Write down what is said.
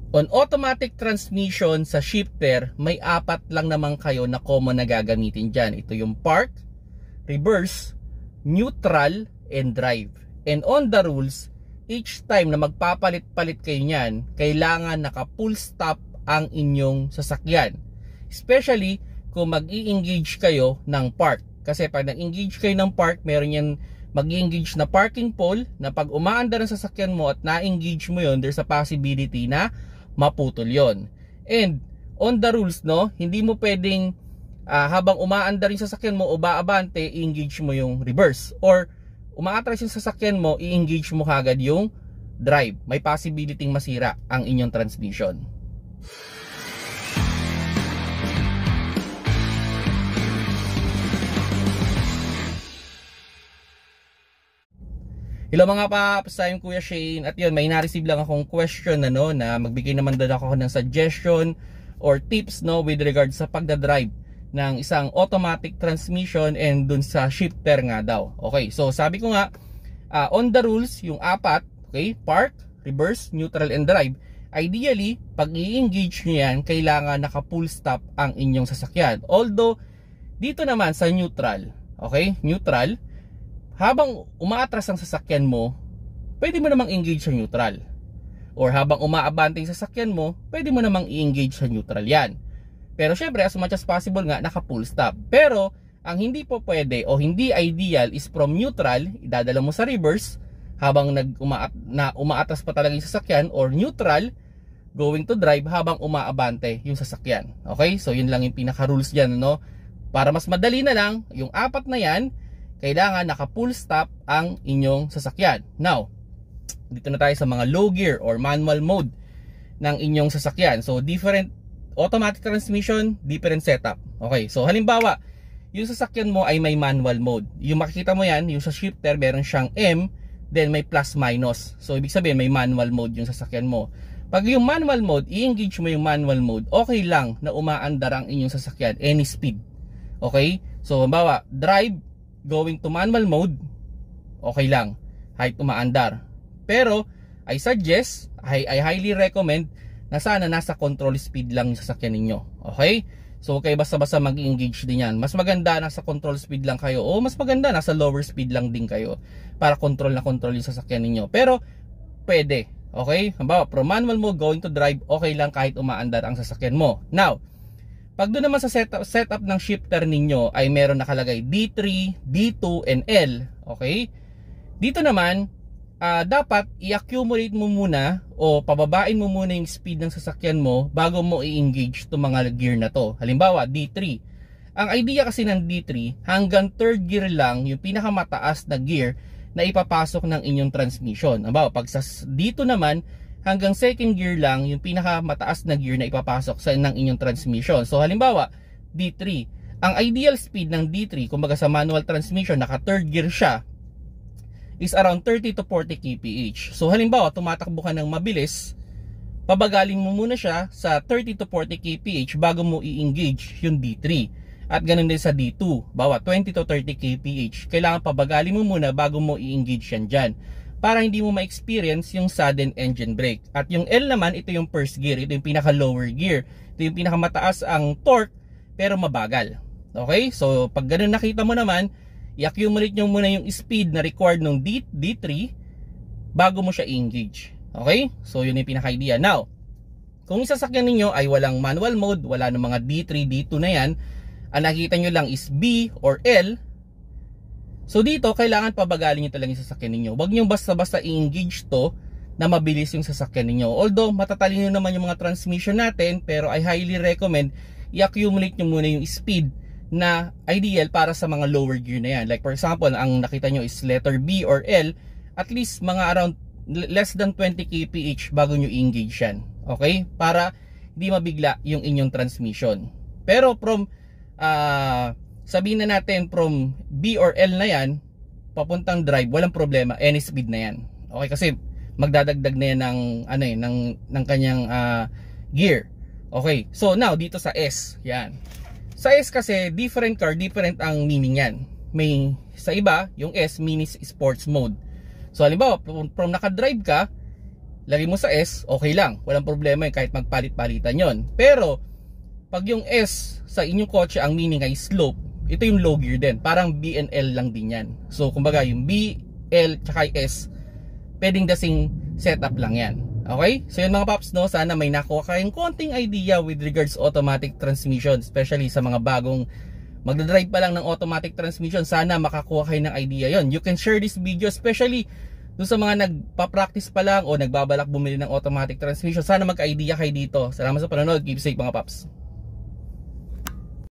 On automatic transmission sa shifter, may apat lang naman kayo na common na gagamitin dyan. Ito yung park, reverse, neutral, and drive. And on the rules, each time na magpapalit-palit kayo nyan, kailangan naka full stop ang inyong sasakyan. Especially kung mag-i-engage kayo ng park. Kasi pag nag-engage kayo ng park, meron yan mag-i-engage na parking pole na pag umaandar ang sasakyan mo at na-engage mo yon, there's a possibility na maputol yon. And on the rules, no, hindi mo pwedeng habang umaandar yung sasakyan mo o baabante, i-engage mo yung reverse. Or umaatras yung sasakyan mo, i-engage mo kagad yung drive. May possibility masira ang inyong transmission. Hello mga paps, I'm Kuya Shane. At yun, may na-receive lang akong question na magbigay naman doon ako ng suggestion or tips with regards sa pagdadrive ng isang automatic transmission and dun sa shifter nga daw. Okay, so sabi ko nga, on the rules, yung apat, okay, park, reverse, neutral, and drive. Ideally, pag i-engage nyo yan, kailangan naka full stop ang inyong sasakyan. Although, dito naman sa neutral, okay, neutral, habang umaatras ang sasakyan mo, pwede mo namang engage sa neutral. Or habang umaabante yung sasakyan mo, pwede mo namang i-engage sa neutral yan. Pero syempre, as much as possible nga, naka full stop. Pero, ang hindi po pwede o hindi ideal is from neutral, idadala mo sa reverse, habang umaatras pa talaga yung sasakyan, or neutral, going to drive habang umaabante yung sasakyan. Okay? So, yun lang yung pinaka-rules dyan, no? Para mas madali na lang, yung apat na yan, kailangan naka full stop ang inyong sasakyan. Now, dito na tayo sa mga low gear or manual mode ng inyong sasakyan. So, different automatic transmission, different setup. Okay, so halimbawa, yung sasakyan mo ay may manual mode. Yung makikita mo yan, yung sa shifter, meron siyang M, then may plus minus. So, ibig sabihin, may manual mode yung sasakyan mo. Pag yung manual mode, i-engage mo yung manual mode, okay lang na umaandar ang inyong sasakyan, any speed. Okay, so halimbawa, drive, going to manual mode, okay lang, kahit umaandar. Pero, I suggest, I highly recommend na sana nasa control speed lang yung sasakyan ninyo. Okay? So, okay, basta-basta mag-engage din yan. Mas maganda nasa control speed lang kayo o mas maganda nasa lower speed lang din kayo para control na control yung sasakyan ninyo. Pero, pwede. Okay? Halimbawa, from manual mode, going to drive, okay lang kahit umaandar ang sasakyan mo. Now, pag doon naman sa setup ng shifter ninyo ay meron nakalagay D3, D2, and L. Okay? Dito naman, dapat i-accumulate mo muna o pababain mo muna yung speed ng sasakyan mo bago mo i-engage itong mga gear na to. Halimbawa, D3. Ang idea kasi ng D3, hanggang third gear lang yung pinakamataas na gear na ipapasok ng inyong transmission. Halimbawa, pag dito naman, hanggang second gear lang yung pinakamataas na gear na ipapasok sa ng inyong transmission. So halimbawa, D3. Ang ideal speed ng D3, kumbaga sa manual transmission, naka third gear siya, is around 30 to 40 kph. So halimbawa, tumatakbo ka ng mabilis, pabagalin mo muna siya sa 30 to 40 kph bago mo i-engage yung D3. At ganun din sa D2, bawa 20 to 30 kph. Kailangan pabagalin mo muna bago mo i-engage yan dyan, para hindi mo ma-experience yung sudden engine brake. At yung L naman, ito yung first gear, ito yung pinaka lower gear, ito yung pinaka mataas ang torque pero mabagal. Okay, so pag ganun nakita mo naman, i-accumulate nyo muna yung speed na required ng D3 bago mo siya i-engage. Okay, so yun yung pinaka idea. Now, kung isasakyan ninyo ay walang manual mode, wala ng mga D3, D2 na yan, ang nakikita nyo lang is B or L. So dito, kailangan pabagalin nyo talaga yung sasakyan ninyo. Huwag nyo basta-basta i-engage to na mabilis yung sasakyan ninyo. Although, matatalino naman yung mga transmission natin, pero I highly recommend i-accumulate nyo muna yung speed na ideal para sa mga lower gear na yan. Like for example, ang nakita nyo is letter B or L, at least mga around less than 20 kph bago nyo i-engage yan. Okay? Para hindi mabigla yung inyong transmission. Pero from sabihin na natin from B or L na yan papuntang drive, walang problema, any speed na yan. Okay, kasi magdadagdag na yan ng kanyang gear. Okay, so now dito sa S, yan. Sa S kasi different car, different ang meaning yan. May sa iba, yung S means sports mode. So halimbawa, from naka-drive ka, lagay mo sa S, okay lang, walang problema yun, kahit magpalit-palitan yon. Pero pag yung S sa inyong kotse ang meaning ay slope, ito yung low gear din, parang B and L lang din yan. So kumbaga yung B, L, tsaka S, pwedeng dasing setup lang yan. Okay? So yun mga paps, no, sana may nakuha kayong konting idea with regards automatic transmission, especially sa mga bagong magdadrive pa lang ng automatic transmission. Sana makakuha kayo ng idea yon. You can share this video, especially doon sa mga nagpa-practice pa lang o nagbabalak bumili ng automatic transmission. Sana mag-idea kayo dito. Salamat sa panonood. Keep safe mga paps.